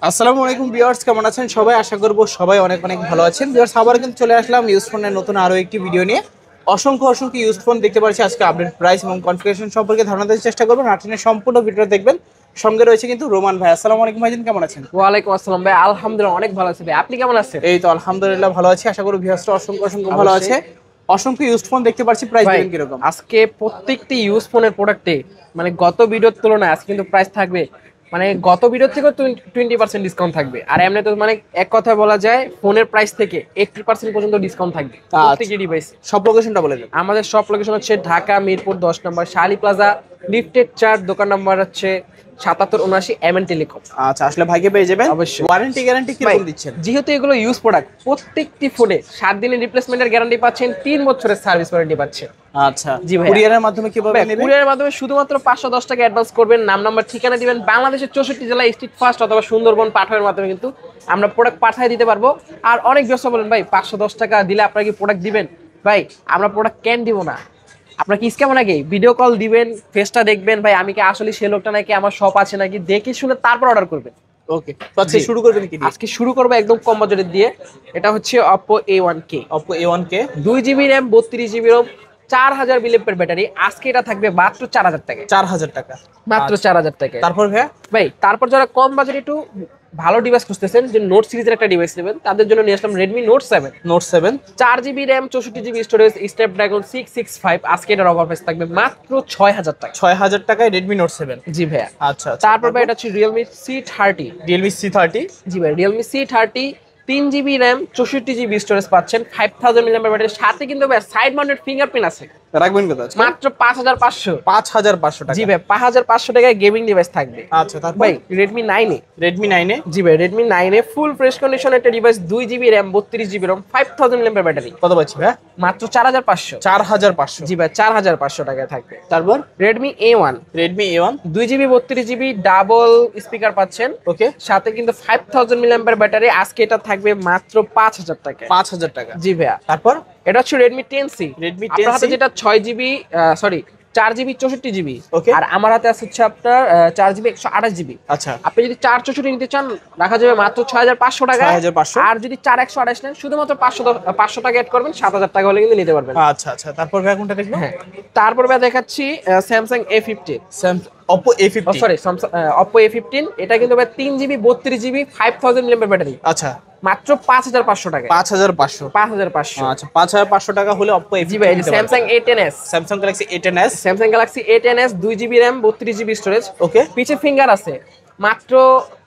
আসসালামু আলাইকুম ভিউয়ার্স, কেমন আছেন সবাই? আশা করব সবাই অনেক অনেক ভালো আছেন। ভিউয়ার্স, আবার কিন্তু চলে আসলাম ইউজ ফোনের নতুন আরো একটি ভিডিও নিয়ে। অসংখ্য অসংখ্য ইউজ ফোন দেখতে পাচ্ছি। আজকে আপডেট প্রাইস এবং কনফিগারেশন সম্পর্কে ধারণা দেওয়ার চেষ্টা করবেন। নাটিনের সম্পূর্ণ ভিডিও দেখবেন। সঙ্গে রয়েছে কিন্তু রোমান ভাই। আসসালামু আলাইকুম ভাইজান, কেমন আছেন? ওয়ালাইকুম আসসালাম ভাই, আলহামদুলিল্লাহ অনেক ভালো আছি ভাই। আপনি কেমন আছেন? এই তো আলহামদুলিল্লাহ ভালো আছি। আশা করি ভিউয়ার্সরা অসংখ্য অসংখ্য ভালো আছে। অসংখ্য ইউজ ফোন দেখতে পাচ্ছি। প্রাইস ভাই দিবেন কিরকম? আজকে প্রত্যেকটি ইউজ ফোনের প্রোডাক্টে মানে গত ভিডিওর তুলনায় আজকে কিন্তু প্রাইস থাকবে মানে গত ভিডিওর থেকে 20% ডিসকাউন্ট থাকবে। আর এমনি তো মানে এক কথা বলা যায় ফোনের প্রাইস থেকে 80% পর্যন্ত ডিসকাউন্ট থাকবে প্রত্যেকটি ডিভাইস। সব লোকেশনটা বলে দেন। আমাদের সব লোকেশন হচ্ছে ঢাকা মিরপুর 10 নম্বর শালি প্লাজা লিফটেড 4, দোকান নাম্বার হচ্ছে 7779 এমএন টেলিকম। আচ্ছা, আসলে ভাইকে পেয়ে যাবেন। অবশ্যই। ওয়ারেন্টি গ্যারান্টি কিরকম দিচ্ছেন? যেহেতু এগুলো ইউজ প্রোডাক্ট, প্রত্যেকটি ফোনে 7 দিনের রিপ্লেসমেন্টের গ্যারান্টি পাচ্ছেন, 3 বছরের সার্ভিস ওয়ারেন্টি পাচ্ছেন। আচ্ছা, জি ভাই। কুরিয়ারের মাধ্যমে কিভাবে নেবেন? কুরিয়ারের মাধ্যমে শুধুমাত্র 510 টাকা অ্যাডভান্স করবেন, নাম নাম্বার ঠিকানা দিবেন। বাংলাদেশের 64 জেলায় স্ট্রিট ফাস্ট অথবা সুন্দরবন পাঠানোর মাধ্যমে কিন্তু আমরা প্রোডাক্ট পাঠিয়ে দিতে পারবো। আর অনেক ব্যবসা বলেন ভাই 510 টাকা দিলে আপনারা কি প্রোডাক্ট দিবেন? ভাই আমরা প্রোডাক্ট কেন দিব না? আপনার কি স্ক্যাম নাকি? ভিডিও কল দিবেন, ফেসটা দেখবেন, ভাই আমি কি আসলে সে লোকটা নাকি, আমার শপ আছে নাকি, দেখে শুনে তারপর অর্ডার করবেন। ওকে, তো আজকে শুরু করবেন কি দিয়ে? আজকে শুরু করবো একদম কম বাজেটের দিয়ে। এটা হচ্ছে Oppo A1K, Oppo A1K 2GB RAM 32GB ROM 4000 mAh battery. আজকে এটা থাকবে মাত্র 4000 টাকায়। 4000 টাকা, মাত্র 4000 টাকায়। তারপর ভাইয়া? ভাই তারপর যারা কম বাজেটে একটু ভালো ডিভাইস খুঁজতেছেন, যে নোট সিরিজের একটা ডিভাইস নেবেন, তাদের জন্য নিয়ে আসলাম Redmi Note 7। Note 7 4GB RAM 64GB storage, Snapdragon 665। আজকে এটার অফার প্রাইস থাকবে মাত্র 6000 টাকা। 6000 টাকায় Redmi Note 7। জি ভাইয়া। আচ্ছা, তারপর ভাই এটা হচ্ছে Realme C30। Realme C30। জি ভাই, Realme C30 3GB RAM 64GB storage পাচ্ছেন, 5000 mAh ব্যাটারি। সাথে কিন্তু ভাই সাইড মাউন্টেড ফিঙ্গারপ্রিন্ট আছে। রাখবেন কত আছে? মাত্র 5500। 5500 টাকা। জি ভাই, 5500 টাকায় গেমিং ডিভাইস থাকবে। আচ্ছা, তারপর ভাই Redmi 9 এ, Redmi 9 এ জি ভাই Redmi 9 এ ফুল ফ্রেশ কন্ডিশন একটা device, 2GB RAM 32GB ROM 5000 mAh battery. কত পাচ্ছি ভাইয়া? মাত্র 4500। 4500। জি ভাই 4500 টাকায় থাকবে। তারপর Redmi A1, Redmi A1 2GB 32GB double speaker পাচ্ছেন। ওকে, সাথে কিন্তু 5000 mAh ব্যাটারি। আজকে এটা থাকবে মাত্র 5000 টাকায়। 5000 টাকা। জি ভাইয়া। তারপর এটা হচ্ছে Redmi 10C। Redmi আপনার 10C হাতে যেটা 6GB, সরি 4GB 64GB, ওকে। আর আমার হাতে আছে হচ্ছে আপনার 4GB 128GB। আচ্ছা, আপনি যদি 464 নিতে চান রাখা যাবে মাত্র 6500 টাকা। 6500। আর যদি 4128 নেন শুধুমাত্র 500 টাকা অ্যাড করবেন, 7000 টাকা হলে কিন্তু নিতে পারবেন। আচ্ছা আচ্ছা, তারপর ভাইয়া কোনটা দেখবো? হ্যাঁ, তারপর ভাই দেখাচ্ছি Samsung A15। Oppo A15। Sorry Oppo A15। এটা কিন্তু ভাই 3GB 32GB 5000 mAh ব্যাটারি। আচ্ছা, মাত্র 5500 টাকা। 5500। 5500। আচ্ছা, 5500 টাকা হলে Oppo জি A15 ভাই, নিতে পারবেন। Samsung A10s। Samsung Galaxy A10s। Samsung Galaxy A10s 2GB RAM 32GB storage. Okay, পিছে ফিঙ্গার আছে। মাত্র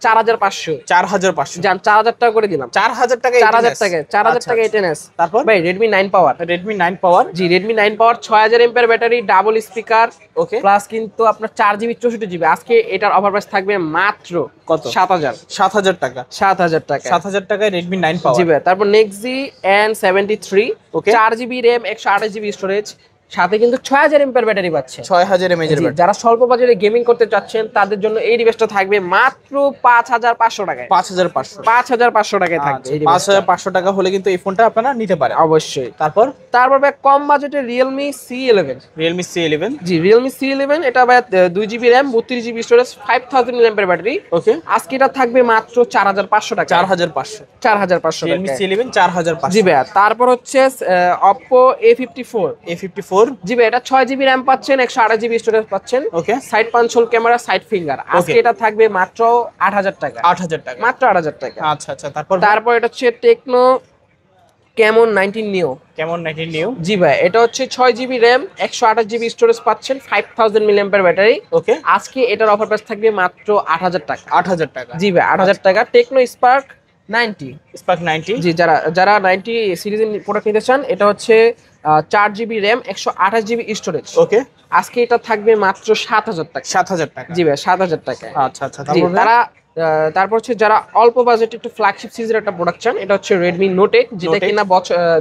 4500। 4500। জান 4000 টাকা করে দিলাম। 4000 টাকা। 4000 টাকা, 4000 টাকা A10s। তারপর ভাই Redmi 9 পাওয়ার। Redmi 9 পাওয়ার। জি Redmi 9 পাওয়ার 6000 mAh ব্যাটারি, ডাবল স্পিকার, ওকে, প্লাস কিন্তু আপনার 4GB 64GB। আজকে এটার অফার প্রাইস থাকবে মাত্র কত? 7000। 7000 টাকা। 7000 টাকা। 7000 টাকায় Redmi 9 পাওয়ার। জি ভাই। তারপর Nexi N73, ওকে। 4GB RAM 128GB স্টোরেজ, সাথে কিন্তু 6000 mAh ব্যাটারি পাচ্ছে। 6000 mAh এর জি, ব্যাটারি। যারা স্বল্প বাজেটে গেমিং করতে চাচ্ছেন তাদের জন্য এই ডিভাইসটা থাকবে মাত্র 5500 টাকায়। 5500। 5500 টাকায় থাকবে এই ডিভাইসটা। 5500 টাকা হলে কিন্তু এই ফোনটা আপনারা নিতে পারেন। অবশ্যই। তারপর তারপর ভাই কম বাজেটে Realme C11। Realme C11। জি Realme C11, এটা ভাই 2GB RAM 32GB storage 5000 mAh battery. Okay, আজকে এটা থাকবে মাত্র 4500 টাকা। 4500। 4500 Realme টাকা। C11 4500। জি ভাই। তারপর হচ্ছে Oppo A54। A54। জি ভাই, এটা 6GB RAM পাচ্ছেন, 128GB স্টোরেজ পাচ্ছেন। Okay, side punch hole camera, side finger. আজকে এটা থাকবে মাত্র 8000 টাকা। 8000 টাকা। মাত্র 8000 টাকা। আচ্ছা আচ্ছা, তারপর তারপর এটা হচ্ছে টেকনো Camon 19 Neo। কেমন 19 নিউ। জি ভাই, এটা হচ্ছে 6GB RAM 128GB স্টোরেজ পাচ্ছেন, 5000 mAh ব্যাটারি। ওকে, আজকে এটার অফার প্রাইস থাকবে মাত্র 8000 টাকা। 8000 টাকা। জি ভাই 8000 টাকা। Tecno Spark 90। Spark 90। জি, যারা 90 সিরিজের প্রোডাক্ট নিতে চান, এটা হচ্ছে 4GB RAM 128GB স্টোরেজ। ওকে, আজকে এটা থাকবে মাত্র 7000 টাকা। 7000 টাকা। জি ভাই 7000 টাকা। আচ্ছা আচ্ছা, জি, তারপর তারপর হচ্ছে যারা অল্প বাজেটে একটু ফ্ল্যাগশিপ সিরিজের একটা প্রোডাক্ট চান, এটা হচ্ছে Redmi Note 8, যেটা Note 8। কিনা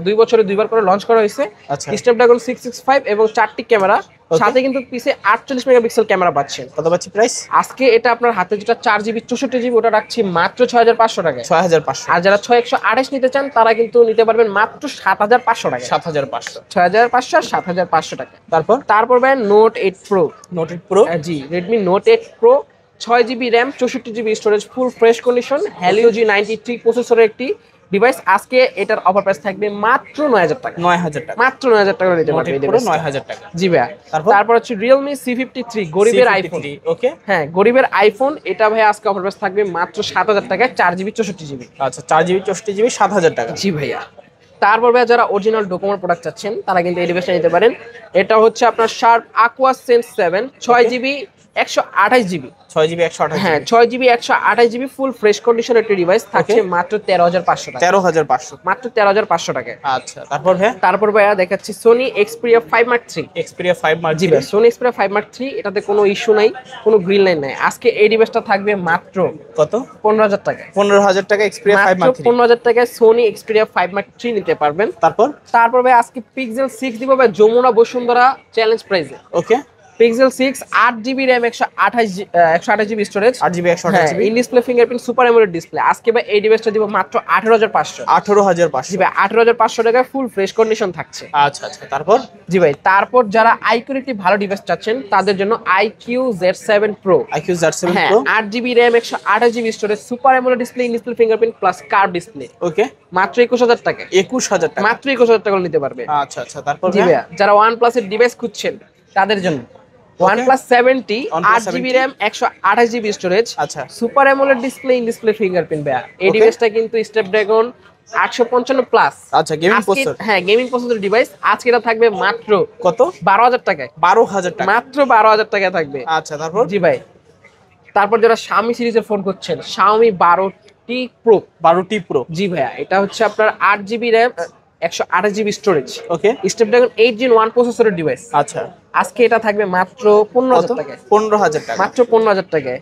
2 বছরে 2বার করে লঞ্চ করা হয়েছে। আচ্ছা, Snapdragon 665 এবং 4টি ক্যামেরা, সাথে কিন্তু পিছে 48 মেগাপিক্সেল ক্যামেরা পাচ্ছেন। কত পাচ্ছি প্রাইস? আজকে এটা আপনার হাতে যেটা 4GB 64GB ওটা রাখছি মাত্র 6500 টাকায়। 6500। আর যারা 6128 নিতে চান তারা কিন্তু নিতে পারবেন মাত্র 7500 টাকায়। 7500। 6500 আর 7500 টাকা। তারপর তারপর ভাই Note 8 Pro। Note 8 Pro। জি Redmi Note 8 Pro 6GB RAM 64GB storage full fresh condition Helio G93 প্রসেসরের একটি ডিভাইস। আজকে এটার অফার প্রাইস থাকবে মাত্র 9000 টাকা। 9000 টাকা, মাত্র 9000 টাকা নিতে পারবে এই পুরো ডিভাইসটা। 9000 টাকা। জি ভাইয়া। তারপর হচ্ছে Realme C53 গরিবের আইফোন। ওকে, হ্যাঁ গরিবের আইফোন, এটা ভাইয়া আজকে অফার প্রাইস থাকবে মাত্র 7000 টাকায় 4GB 64GB। আচ্ছা 4GB 64GB 7000 টাকা। জি ভাইয়া। তারপর ভাইয়া যারা অরিজিনাল ডোকোমোর প্রোডাক্ট চাচ্ছেন তারা কিন্তু এই ডিভাইসটা নিতে পারেন। এটা হচ্ছে আপনার sharp Aqua Sense 7 6GB 128GB। 6GB 128GB, হ্যাঁ 6GB 128GB ফুল ফ্রেশ কন্ডিশনের একটি ডিভাইস থাকছে মাত্র 13500 টাকা। 13500, মাত্র 13500 টাকায়। আচ্ছা তারপর ভাই তারপর ভাইয়া দেখাচ্ছি Sony Xperia 5 Mark 3। Xperia 5 Mark 3। জি ভাই Sony Xperia 5 Mark 3 এটাতে কোনো ইস্যু নাই, কোনো গ্রিন লাইন নাই। আজকে এই ডিভাইসটা থাকবে মাত্র কত? 15000 টাকায়। 15000 টাকা Xperia 5 Mark 3। 15000 টাকায় Sony Xperia 5 Mark 3 নিতে পারবেন। তারপর ভাই আজকে Pixel 6 দিব ভাই যমুনা বসুন্ধরা চ্যালেঞ্জ প্রাইসে। ওকে, Pixel 6 8GB RAM 128GB storage 8GB 128GB in display fingerprint super AMOLED display. আজকে ভাই এই ডিভাইসটা দিব মাত্র 18500। 18500। জি ভাই 18500 টাকায় ফুল ফ্রেশ কন্ডিশন থাকছে। আচ্ছা আচ্ছা তারপর? জি ভাই তারপর যারা আইকিউর একটি ভালো ডিভাইস চাচ্ছেন তাদের জন্য IQ Z7 Pro। IQ Z7 হ্যাঁ Pro 8GB RAM 128GB storage super AMOLED display in display fingerprint plus curve display. Okay, মাত্র 21000 টাকা। 21000 টাকা, মাত্র 21000 টাকা নিতে পারবে। আচ্ছা আচ্ছা তারপর? জি ভাইয়া যারা OnePlus এর ডিভাইস খুঁজছেন তাদের জন্য OnePlus 70 8GB RAM 128GB storage আচ্ছা super AMOLED display in display fingerprint ভাইয়া। এই ডিভাইসটা কিন্তু স্ন্যাপড্রাগন 855 প্লাস। আচ্ছা গেমিং প্রসেসর। হ্যাঁ গেমিং প্রসেসর ডিভাইস। আজকে এটা থাকবে মাত্র কত? 12000 টাকায়। 12000 টাকা, মাত্র 12000 টাকায় থাকবে। আচ্ছা তারপর? জি ভাই তারপর যারা Xiaomi সিরিজের ফোন করছেন Xiaomi 12T Pro। 12T Pro, জি ভাইয়া এটা হচ্ছে আপনার 8GB RAM 128GB স্টোরেজ ওকে, স্ন্যাপড্রাগন 8 Gen 1 প্রসেসরের ডিভাইস। আচ্ছা আজকে এটা থাকবে মাত্র 15000 টাকায়। 15000 টাকা, মাত্র 15000 টাকায়।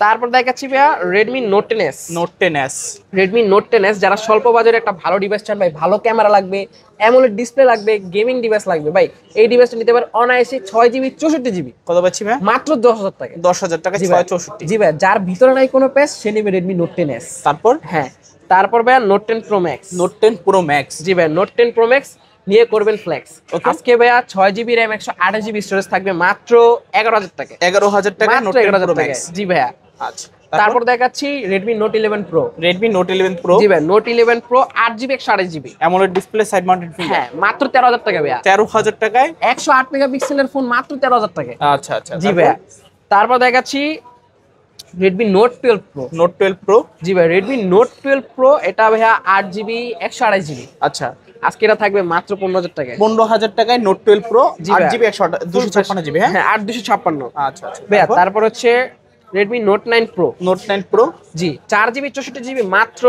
তারপর দেখাচ্ছি ভাইয়া Redmi Note 10s। Note 10s, Redmi Note 10s যারা স্বল্প বাজারে একটা ভালো ডিভাইস চান ভাই, ভালো ক্যামেরা লাগবে, অ্যামোলেড ডিসপ্লে লাগবে, গেমিং ডিভাইস লাগবে ভাই, এই ডিভাইসটা নিতে পারেন অনায়াসে 6GB 64GB। কত পাচ্ছি ভাই? মাত্র 10000 টাকা। 10000 টাকা 664। জি ভাই যার ভিতরে নাই কোনো প্যাচ সে নেবে Redmi Note 10s। তারপর? হ্যাঁ তারপর ভাইয়া Note 10 Pro Max। Note 10 Pro Max, জি ভাই Note 10 Pro Max নিয়ে করবেন ফ্লেক্স। আজকে ভাইয়া 6GB RAM 128GB স্টোরেজ থাকবে মাত্র 11000 টাকা। 11000 টাকা মাত্র Note 10 11000 Pro টাকা। Max। জি ভাইয়া আচ্ছা তারপর দেখাচ্ছি Redmi Note 11 Pro। Redmi Note 11 Pro, জি ভাই Note 11 Pro 8GB 128GB AMOLED display side mounted finger. হ্যাঁ মাত্র 13000 টাকা ভাইয়া। 13000 টাকায় 108 মেগাপিক্সেলের ফোন মাত্র 13000 টাকা। আচ্ছা আচ্ছা জি ভাইয়া তারপর দেখাচ্ছি Redmi Note 12 Pro। Note 12 Pro, জি ভাই Redmi Note 12 Pro এটা ভাইয়া 8GB 128GB। আচ্ছা আজকে এটা থাকবে মাত্র 15000 টাকায়। 15000 টাকায় Note 12 Pro, জি ভাই। 8GB 256GB। হ্যাঁ হ্যাঁ 8256। আচ্ছা আচ্ছা ভাইয়া তারপর হচ্ছে Redmi Note 9 Pro। Note 9 Pro, জি 4GB 64GB মাত্র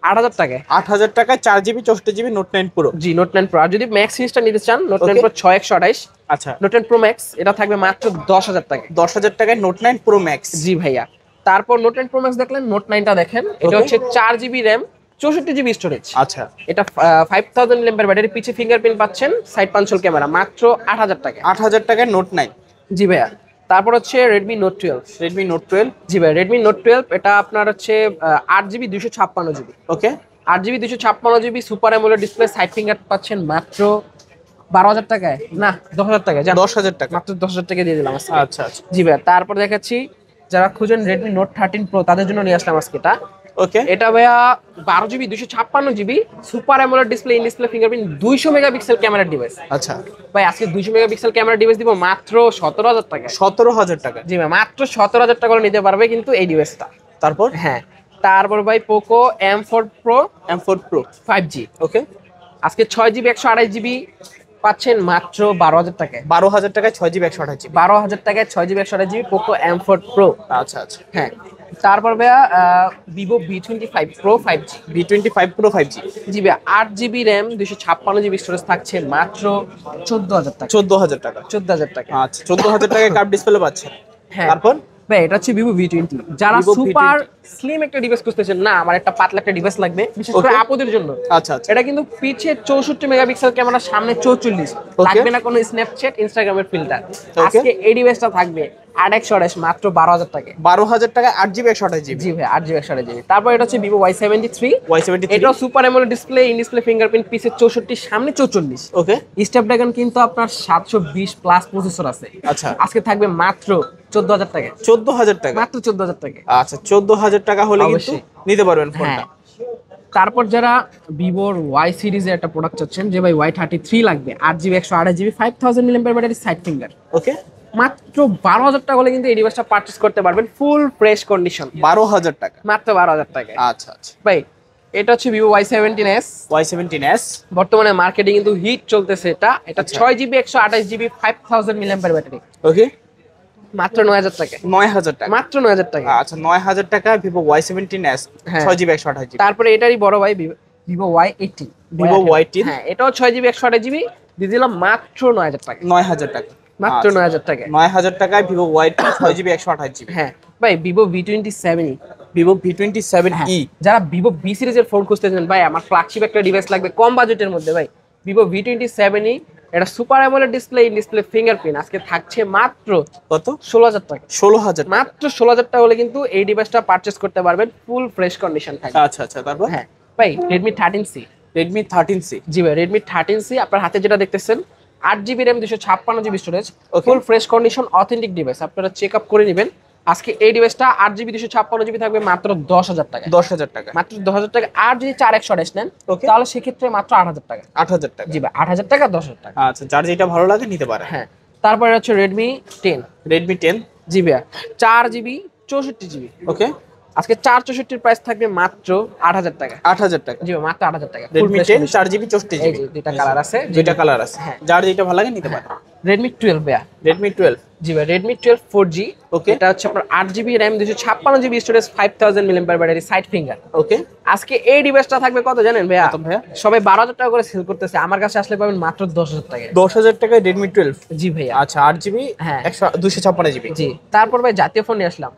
8000 টাকায়। 8000 টাকায় 4GB 64GB Note 9 Pro। জি Note 9 Pro আর যদি ম্যাক্স সিরিজটা নিতে চান Note 9 Okay. Pro 6128, আচ্ছা Note 9 Pro Max এটা থাকবে মাত্র 10000 টাকায়। 10000 টাকায় Note 9 Pro Max। জি ভাইয়া তারপর Note 9 Pro Max দেখলেন, Note 9টা দেখেন এটা Okay. হচ্ছে 4GB RAM 64GB স্টোরেজ। আচ্ছা এটা 5000 mAh ব্যাটারি, পিছে ফিঙ্গারপ্রিন্ট পাচ্ছেন, সাইড পাঞ্চল ক্যামেরা, মাত্র 8000 টাকা। 8000 টাকায় Note 9। জি ভাইয়া তারপর হচ্ছে Redmi Note 12। Redmi Note 12, জি ভাই Redmi Note 12 এটা আপনার হচ্ছে 8GB 256GB। ওকে, 8GB 256GB super AMOLED display, side finger পাচ্ছেন মাত্র 12000 টাকায়, না 10000 টাকায়, 10000 টাকা। মাত্র 10000 টাকা দিয়ে দিলাম আজকে। আচ্ছা আচ্ছা জি ভাই তারপর দেখাচ্ছি যারা খুঁজেন Redmi Note 13 Pro তাদের জন্য নিয়ে আসলাম আজকে এটা। ওকে, এটা ভাইয়া 12GB 256GB super AMOLED display, in display fingerprint, 200 megapixel ক্যামেরার ডিভাইস। আচ্ছা ভাই আজকে 200 মেগাপিক্সেল ক্যামেরার ডিভাইস দিব মাত্র 17000 টাকায়। 17000 টাকা। জি ভাই মাত্র 17000 টাকা করে নিতে পারবে কিন্তু এই ডিভাইসটা। তারপর হ্যাঁ তারপর ভাই Poco M4 Pro M4 Pro, 5G ওকে, আজকে 6GB 128GB পাচ্ছেন মাত্র 12000 টাকায়। 12000 টাকায় 6GB 128GB। 12000 টাকায় 6GB 128GB Poco M4 Pro। আচ্ছা আচ্ছা হ্যাঁ তারপর ভাইয়া Vivo V25 Pro 5G। V25 Pro 5G, জি ভাইয়া 8GB RAM 256GB স্টোরেজ থাকছে মাত্র 14000 টাকা। 14000 টাকা। 14000 টাকা। আচ্ছা 14000 টাকায় কার্ভ ডিসপ্লে পাচ্ছেন। হ্যাঁ তারপর ভাই এটা হচ্ছে Vivo V20। যারা Vivo সুপার V20 স্লিম একটা ডিভাইস খুঁজতেছেন, না আমার একটা পাতলা একটা ডিভাইস লাগবে বিশেষ করে Okay. আপুদের জন্য, আচ্ছা আচ্ছা এটা কিন্তু পিছে 64 মেগাপিক্সেল ক্যামেরা, সামনে 44, লাগবে না কোনো স্ন্যাপচ্যাট ইনস্টাগ্রামের ফিল্টার। আজকে এই ডিভাইসটা থাকবে 8128 মাত্র 12000 টাকা। 12000 টাকায় 8GB 128GB। জি ভাই 8GB 128GB। তারপর এটা হচ্ছে Vivo Y73। Y73, এটাও super AMOLED display, in display fingerprint, পিছে 64, সামনে 44। ওকে, স্ন্যাপড্রাগন কিন্তু আপনার 720 প্লাস প্রসেসর আছে। আচ্ছা আজকে থাকবে মাত্র 14,000 টাকা। 14,000 টাকা, মাত্র 14,000 টাকা। আচ্ছা 14,000 টাকা হলে কিন্তু অবশ্যই। নিতে পারবেন ফোনটা। হ্যাঁ। তারপর যারা ভিভোর ওয়াই সিরিজের একটা প্রোডাক্ট চাচ্ছেন যে ভাই Y33 লাগবে, 8GB 128GB 5000 mAh battery, side finger, okay, মাত্র 12,000 টাকা হলে কিন্তু এই ডিভাইসটা পারচেজ করতে পারবেন, ফুল ফ্রেশ কন্ডিশন। 12,000 টাকা, মাত্র 12,000 টাকা। আচ্ছা আচ্ছা। ভাই এটা হচ্ছে ভিভো Y17s, Y17s বর্তমানে মার্কেটে কিন্তু হিট চলতেছে। এটা আচ্ছা। 6GB 128GB 5000 mAh ব্যাটারি, ওকে, মাত্র 9,000 টাকা। 9,000 টাকা, মাত্র 9,000 টাকা। আচ্ছা 9,000 টাকা ভিভো Y17s, হ্যাঁ। 6GB 128GB। তারপরে এটারই বড় ভাই ভিভো Y18, ভিভো Y18, হ্যাঁ এটাও 6GB 128GB, দিয়ে দিলাম মাত্র 9,000 টাকা। 9,000 টাকা, মাত্র 9,000 টাকা। 9,000 টাকায় ভিভো Y18 6GB 128GB। হ্যাঁ ভাই ভিভো V27, ভিভো V27e, যারা ভিভো বি সিরিজের ফোন খুঁজতেছেন ভাই আমার ফ্ল্যাগশিপ একটা ডিভাইস লাগবে কম বাজেটের মধ্যে, ভাই ভিভো V27e, এটা super AMOLED display, in display fingerprint, আজকে থাকছে মাত্র কত? 16,000 টাকা। 16,000 টাকা, মাত্র 16,000 টাকা হলে কিন্তু এই ডিভাইসটা পারচেজ করতে পারবেন, ফুল ফ্রেশ কন্ডিশন থাকবে। আচ্ছা আচ্ছা। তারপর হ্যাঁ ভাই Redmi 13C, Redmi 13C, জি ভাই Redmi 13C আপনার হাতে যেটা দেখতেছেন, 8GB RAM 256GB storage, Okay. Full fresh condition authentic device, আপনারা চেক আপ করে নেবেন। আজকে এই ডিভাইসটা 8GB 256GB থাকবে মাত্র 10,000 টাকা। 10,000 টাকা, মাত্র 10,000 টাকা। আর যদি 4128 নেন Okay. তাহলে সেক্ষেত্রে মাত্র 8,000 টাকা। 8,000 টাকা। জি ভাই 8,000 টাকা 10,000 টাকা। আচ্ছা, যার যেটা ভালো লাগে নিতে পারে। হ্যাঁ তারপরে হচ্ছে Redmi 10, Redmi 10, জি ভাই 4GB 64GB, ওকে, আজকে 464 প্রাইস থাকবে মাত্র 8,000 টাকা। 8,000 টাকা। জি ভাই মাত্র 8,000 টাকা। Redmi 10 4GB এই 64GB, যে দুইটা কালার আছে, দুইটা কালার আছে, হ্যাঁ। যার যেটা ভালো লাগে নিতে পারে। Redmi 12 ভাইয়া, Redmi 12, জি ভাই Redmi 12 4G, Okay. এটা হচ্ছে আপনার 8GB RAM 256GB storage, 5000 mAh battery, side finger. Okay, আজকে এই ডিভাইসটা থাকবে কত জানেন ভাইয়া? কত ভাইয়া? সবাই 12,000 টাকা করে সেল করতেছে, আমার কাছে আসলে পাবেন মাত্র 10,000 টাকায়। 10,000 টাকায় Redmi 12, জি ভাইয়া। আচ্ছা 8GB হ্যাঁ। 256GB। জি তারপর ভাই জাতীয় ফোন নিয়ে আসলাম,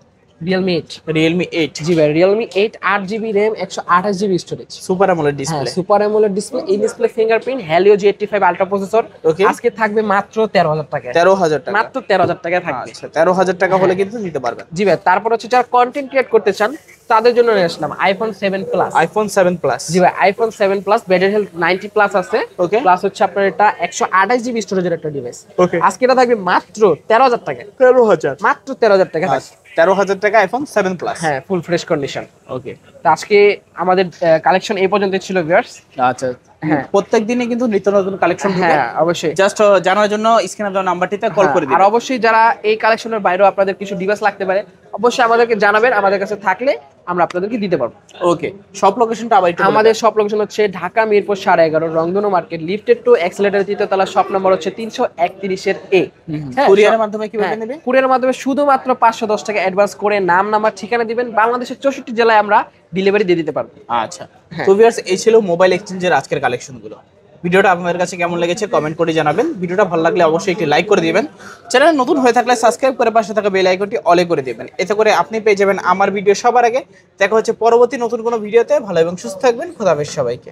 Realme 8, Realme 8, জি ভাই Realme 8 8GB RAM 128GB storage, super AMOLED হ্যাঁ display. Super AMOLED display, in display fingerprint, Helio G85 ultra processor, Okay. আজকে থাকবে মাত্র 13,000 টাকায়। 13,000 টাকা, মাত্র 13,000 টাকায় থাকবে। আচ্ছা 13,000 টাকা হলে কিন্তু নিতে পারবেন। জি ভাই তারপর হচ্ছে যারা কন্টেন্ট ক্রিয়েট করতে চান তাদের জন্য নিয়ে আসলাম iPhone 7 Plus, iPhone 7 Plus, জি ভাই iPhone 7 Plus, battery health 90 plus আছে, Okay. প্লাস হচ্ছে আপনার এটা 128GB স্টোরেজের একটা ডিভাইস। Okay. আজকে এটা থাকবে মাত্র 13,000 টাকা। 13,000, মাত্র 13,000 টাকা থাকবে। 13,000 টাকা iPhone 7 Plus। হ্যাঁ ফুল ফ্রেশ কন্ডিশন। ওকে, তো আজকে আমাদের কালেকশন এই পর্যন্ত ছিল ভিউয়ার্স। আচ্ছা, হ্যাঁ। প্রত্যেক দিনে কিন্তু নিত্য নতুন কালেকশন ঢুকে, হ্যাঁ অবশ্যই। জাস্ট জানার জন্য স্ক্রিনে দেওয়া নাম্বারটিতে কল হ্যাঁ, করে আর দিবেন। অবশ্যই যারা এই কালেকশনের বাইরেও আপনাদের কিছু ডিভাইস লাগতে পারে অবশ্যই আমাদেরকে জানাবেন, আমাদের কাছে থাকলে আমরা আপনাদেরকে দিতে পারবো। ওকে, সব লোকেশনটা আবার একটু আমাদের সব লোকেশন হচ্ছে ঢাকা মিরপুর 11.5 রংধনু মার্কেট, লিফটেড টু এক্সেলেটর 3য় তলা, শপ নম্বর হচ্ছে 331 এ। কুরিয়ারের মাধ্যমে কিভাবে নেবে? কুরিয়ারের মাধ্যমে শুধুমাত্র 510 টাকা অ্যাডভান্স করে নাম নাম্বার ঠিকানা দিবেন, বাংলাদেশের 64 জেলায় আমরা ডেলিভারি দিয়ে দিতে পারবো। আচ্ছা, তো ভিউয়ার্স এই ছিল মোবাইল এক্সচেঞ্জের আজকের কালেকশনগুলো। ভিডিওটা আপনাদের কাছে কেমন লেগেছে কমেন্ট করে জানাবেন। ভিডিওটা ভালো লাগলে অবশ্যই একটি লাইক করে দিবেন। চ্যানেল নতুন হয়ে থাকলে সাবস্ক্রাইব করে পাশে থাকা বেল আইকনটি অলে করে দিবেন। এতে করে আপনি পেয়ে যাবেন আমার ভিডিও সবার আগে। দেখা হচ্ছে পরবর্তী নতুন কোনো ভিডিওতে। ভালো এবং সুস্থ থাকবেন। খোদা হাফেজ সবাইকে।